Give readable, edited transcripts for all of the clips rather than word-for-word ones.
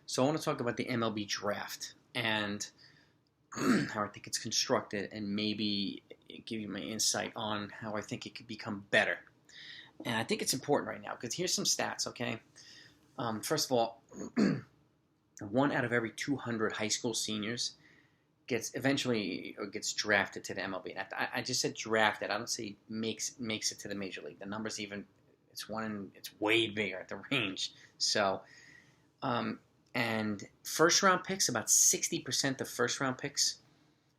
So I want to talk about the MLB draft and how I think it's constructed and maybe give you my insight on how I think it could become better. And I think it's important right now because here's some stats, okay? First of all, one out of every 200 high school seniors gets drafted to the MLB. And I just said drafted. I don't say makes it to the major league. The numbers it's way bigger at the range. So, and first round picks, about 60% of first round picks,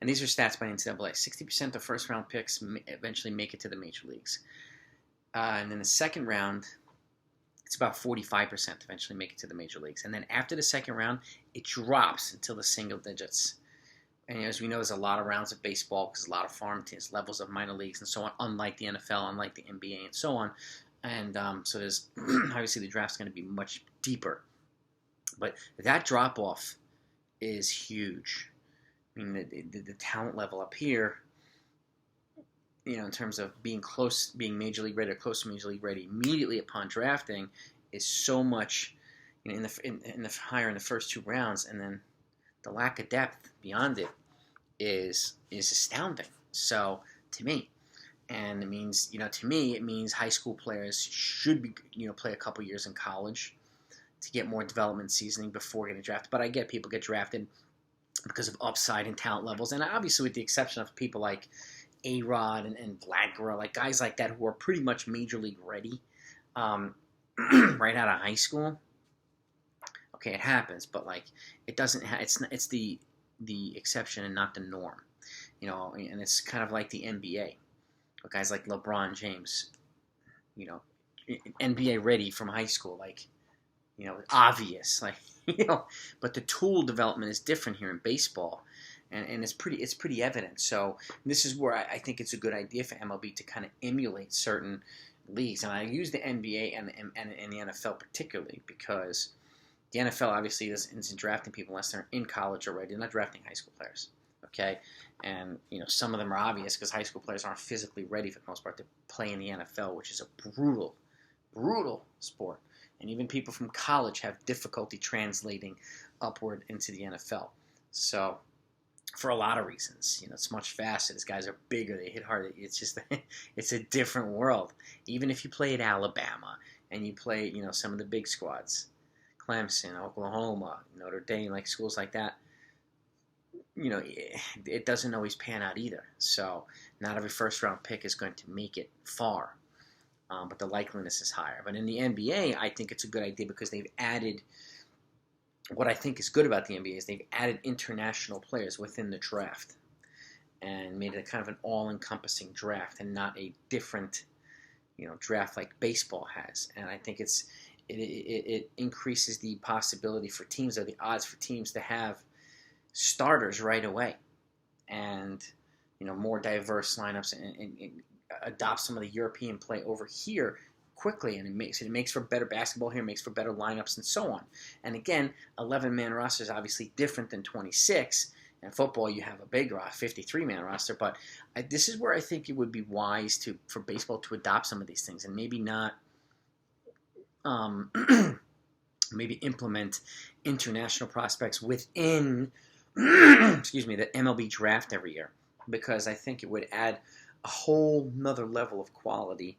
and these are stats by NCAA. 60% of first round picks eventually make it to the major leagues, and then the second round, it's about 45% eventually make it to the major leagues. And then after the second round, it drops until the single digits. And as we know, there's a lot of rounds of baseball because a lot of farm teams, levels of minor leagues and so on, unlike the NFL, unlike the NBA and so on. And so there's obviously the draft's going to be much deeper. But that drop-off is huge. I mean, the talent level up here, in terms of being major league ready or close to major league ready immediately upon drafting, is so much, in the higher in the first two rounds, and then the lack of depth beyond it is astounding. So to me, and it means, to me, it means high school players should be, play a couple years in college to get more development seasoning before getting drafted. But I get people get drafted because of upside and talent levels, and obviously with the exception of people like A-Rod and Vladgura, like guys like that who are pretty much major league ready right out of high school. Okay, it happens, but like it doesn't. It's the exception and not the norm, And it's kind of like the NBA. But guys like LeBron James, NBA ready from high school, like. Obvious, like, but the tool development is different here in baseball, and it's pretty evident. So this is where I think it's a good idea for MLB to kind of emulate certain leagues, and I use the NBA and the NFL particularly because the NFL obviously isn't drafting people unless they're in college already. They're not drafting high school players, okay? And some of them are obvious because high school players aren't physically ready for the most part to play in the NFL, which is a brutal sport. And even people from college have difficulty translating upward into the NFL. So, for a lot of reasons, it's much faster. These guys are bigger. They hit harder. It's just, it's a different world. Even if you play at Alabama and you play, some of the big squads, Clemson, Oklahoma, Notre Dame, like schools like that, it doesn't always pan out either. So, not every first round pick is going to make it far. But the likeliness is higher. But in the NBA, I think it's a good idea because they've added, what I think is good about the NBA is they've added international players within the draft and made it kind of an all-encompassing draft and not a different, draft like baseball has. And I think it increases the possibility for teams, or the odds for teams to have starters right away and, more diverse lineups and adopt some of the European play over here quickly, and it makes for better basketball here, makes for better lineups and so on. And again, 11-man roster is obviously different than 26. In football, you have a big 53-man roster, but this is where I think it would be wise for baseball to adopt some of these things and maybe not maybe implement international prospects within the MLB draft every year, because I think it would add a whole nother level of quality,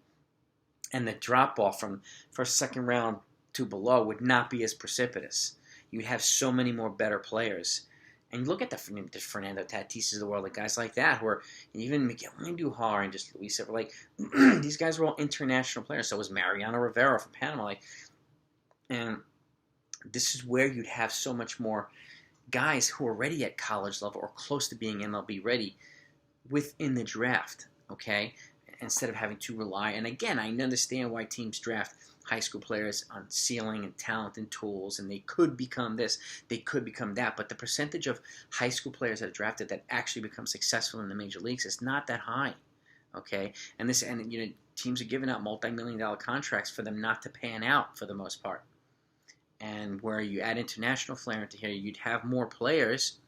and the drop-off from first, second round to below would not be as precipitous. You'd have so many more better players. And look at the Fernando Tatis of the world, like guys like that, who are, even Miguel Andujar and just Luis Severino, like, these guys were all international players. So was Mariano Rivera from Panama. And this is where you'd have so much more guys who are already at college level or close to being MLB ready within the draft, okay, instead of having to rely. And again, I understand why teams draft high school players on ceiling and talent and tools, and they could become this, they could become that, but the percentage of high school players that are drafted that actually become successful in the major leagues is not that high, okay? And teams are giving out multi-million-dollar contracts for them not to pan out for the most part. And where you add international flair into here, you'd have more players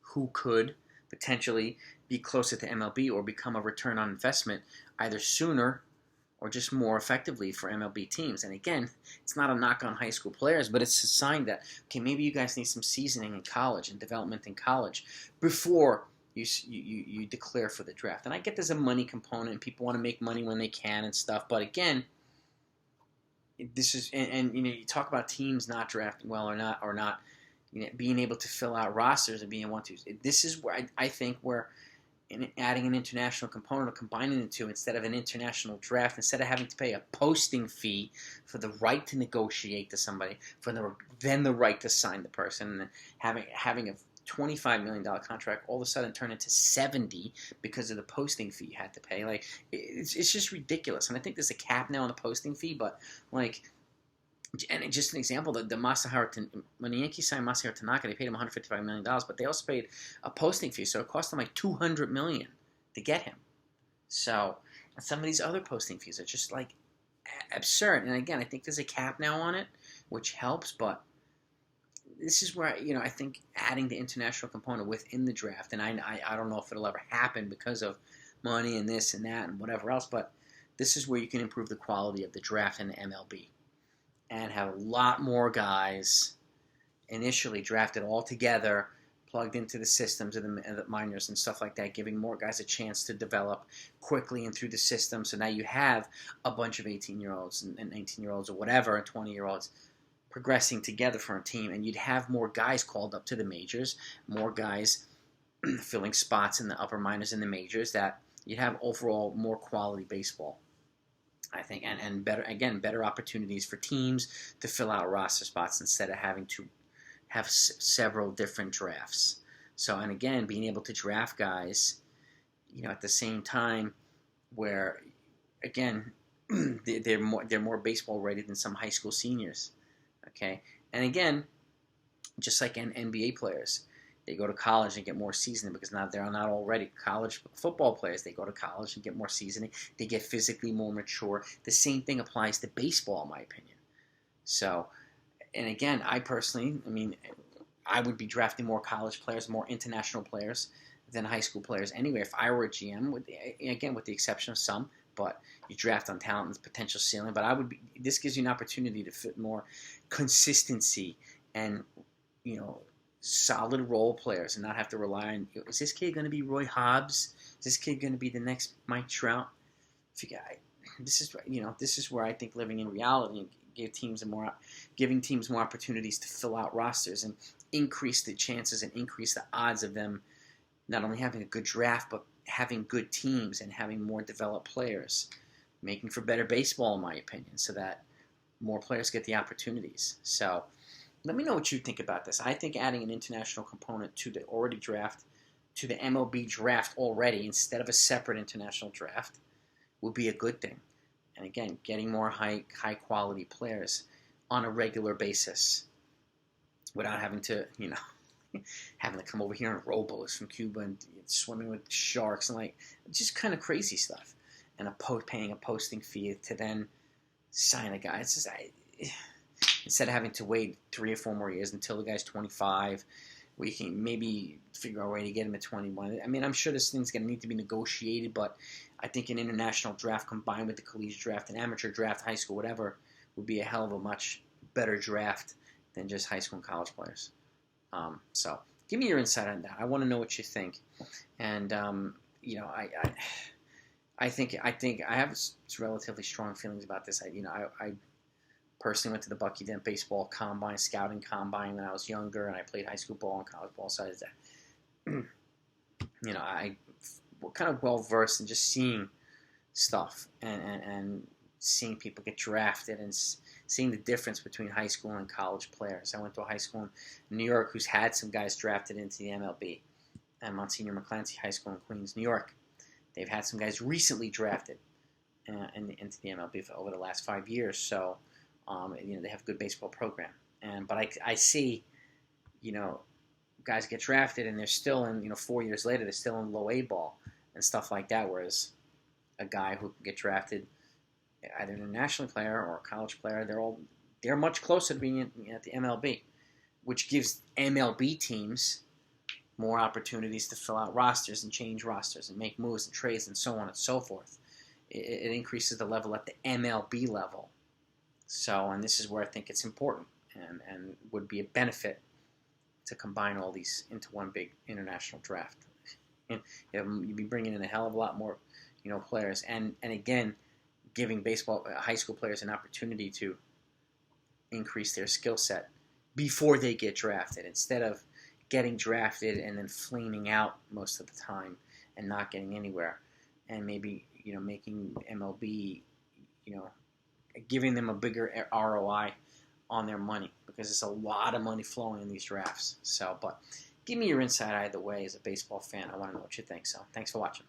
who could potentially be closer to MLB or become a return on investment either sooner or just more effectively for MLB teams. And again, it's not a knock on high school players, but it's a sign that, okay, maybe you guys need some seasoning in college and development in college before you declare for the draft. And I get there's a money component, and people want to make money when they can and stuff. But again, this is and you talk about teams not drafting well or not being able to fill out rosters and being want to. This is where I think where adding an international component or combining the two instead of an international draft, instead of having to pay a posting fee for the right to negotiate to somebody, then the right to sign the person, and then having a $25 million contract all of a sudden turn into 70 because of the posting fee you had to pay. Like, it's just ridiculous. And I think there's a cap now on the posting fee, but like, and just an example, the Masahiro, when the Yankees signed Masahiro Tanaka, they paid him $155 million, but they also paid a posting fee, so it cost them like $200 million to get him. So, and some of these other posting fees are just like absurd. And again, I think there's a cap now on it, which helps, but this is where I think adding the international component within the draft, and I don't know if it'll ever happen because of money and this and that and whatever else, but this is where you can improve the quality of the draft in the MLB and have a lot more guys initially drafted all together, plugged into the systems of the minors and stuff like that, giving more guys a chance to develop quickly and through the system. So now you have a bunch of 18-year-olds and 19-year-olds or whatever, and 20-year-olds progressing together for a team, and you'd have more guys called up to the majors, more guys filling spots in the upper minors in the majors, that you'd have overall more quality baseball, I think, and better opportunities for teams to fill out roster spots instead of having to have several different drafts. So, and again, being able to draft guys, at the same time, where again they're more baseball ready than some high school seniors. Okay, and again, just like NBA players, they go to college and get more seasoning because now they're not already college football players. They go to college and get more seasoning. They get physically more mature. The same thing applies to baseball, in my opinion. So, and again, I personally, I would be drafting more college players, more international players than high school players anyway. If I were a GM, with the exception of some, but you draft on talent and potential ceiling. But this gives you an opportunity to fit more consistency and, solid role players and not have to rely on, is this kid going to be Roy Hobbs? Is this kid going to be the next Mike Trout? This is where I think living in reality and giving teams more opportunities to fill out rosters and increase the chances and increase the odds of them not only having a good draft, but having good teams and having more developed players, making for better baseball, in my opinion, so that more players get the opportunities. So let me know what you think about this. I think adding an international component to the MLB draft already, instead of a separate international draft, would be a good thing. And again, getting more high quality players on a regular basis without having to, having to come over here in rowboats from Cuba and swimming with sharks and just kind of crazy stuff. And paying a posting fee to then sign a guy. It's just instead of having to wait 3 or 4 more years until the guy's 25, we can maybe figure out a way to get him at 21. I'm sure this thing's going to need to be negotiated, but I think an international draft combined with the collegiate draft, an amateur draft, high school, whatever, would be a hell of a much better draft than just high school and college players. So give me your insight on that. I want to know what you think. And, I think I have relatively strong feelings about this. I personally went to the Bucky Dent baseball combine, scouting combine when I was younger, and I played high school ball and college ball. So I kind of well versed in just seeing stuff and seeing people get drafted and seeing the difference between high school and college players. I went to a high school in New York who's had some guys drafted into the MLB, and Monsignor McClancy High School in Queens, New York. They've had some guys recently drafted into the MLB over the last 5 years. So, they have a good baseball program. But I see, guys get drafted and they're still in, 4 years later, they're still in low A ball and stuff like that. Whereas a guy who can get drafted, either a national player or a college player, they're much closer to being at the MLB, which gives MLB teams more opportunities to fill out rosters and change rosters and make moves and trades and so on and so forth. it increases the level at the MLB level. So, and this is where I think it's important and would be a benefit to combine all these into one big international draft. And you'd be bringing in a hell of a lot more, players, and again, giving baseball high school players an opportunity to increase their skill set before they get drafted, instead of getting drafted and then flaming out most of the time and not getting anywhere, and maybe making MLB, giving them a bigger ROI on their money, because there's a lot of money flowing in these drafts. So, but give me your insight either way as a baseball fan. I want to know what you think. So, thanks for watching.